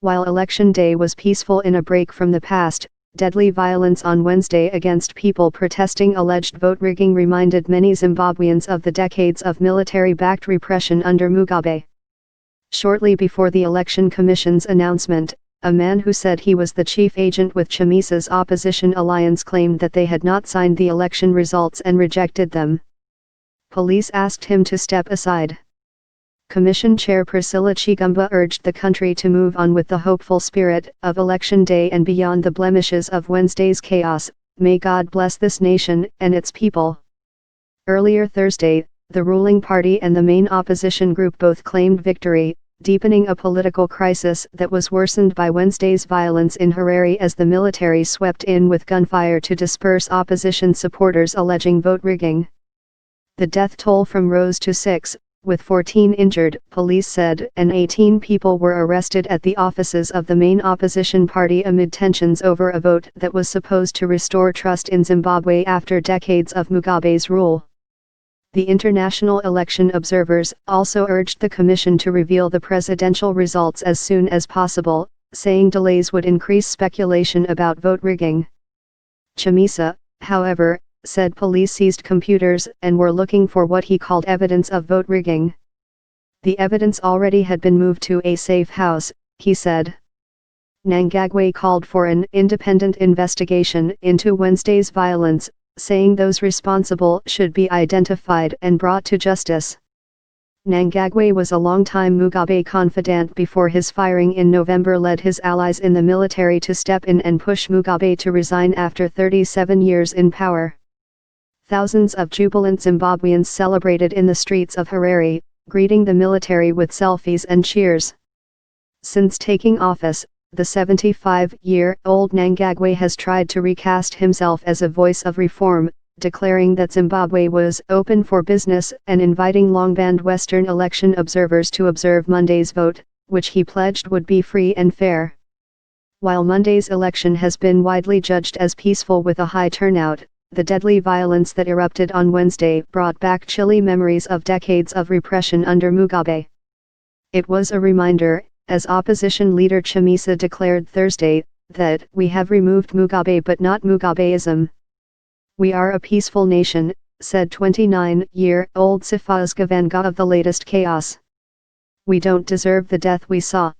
While election day was peaceful in a break from the past, deadly violence on Wednesday against people protesting alleged vote rigging reminded many Zimbabweans of the decades of military-backed repression under Mugabe. Shortly before the Election Commission's announcement, a man who said he was the chief agent with Chamisa's opposition alliance claimed that they had not signed the election results and rejected them. Police asked him to step aside. Commission Chair Priscilla Chigumba urged the country to move on with the hopeful spirit of Election Day and beyond the blemishes of Wednesday's chaos. May God bless this nation and its people. Earlier Thursday, the ruling party and the main opposition group both claimed victory, deepening a political crisis that was worsened by Wednesday's violence in Harare as the military swept in with gunfire to disperse opposition supporters alleging vote rigging. The death toll rose to 6, with 14 injured, police said, and 18 people were arrested at the offices of the main opposition party amid tensions over a vote that was supposed to restore trust in Zimbabwe after decades of Mugabe's rule. The international election observers also urged the commission to reveal the presidential results as soon as possible, saying delays would increase speculation about vote rigging. Chamisa, however, said police seized computers and were looking for what he called evidence of vote rigging. The evidence already had been moved to a safe house, he said. Mnangagwa called for an independent investigation into Wednesday's violence, saying those responsible should be identified and brought to justice. Mnangagwa was a longtime Mugabe confidant before his firing in November led his allies in the military to step in and push Mugabe to resign after 37 years in power. Thousands of jubilant Zimbabweans celebrated in the streets of Harare, greeting the military with selfies and cheers. Since taking office, the 75-year-old Mnangagwa has tried to recast himself as a voice of reform, declaring that Zimbabwe was open for business and inviting longband Western election observers to observe Monday's vote, which he pledged would be free and fair. While Monday's election has been widely judged as peaceful with a high turnout, the deadly violence that erupted on Wednesday brought back chilly memories of decades of repression under Mugabe. It was a reminder, as opposition leader Chamisa declared Thursday, that we have removed Mugabe but not Mugabeism. We are a peaceful nation, said 29-year-old Sifaz Gavanga of the latest chaos. We don't deserve the death we saw.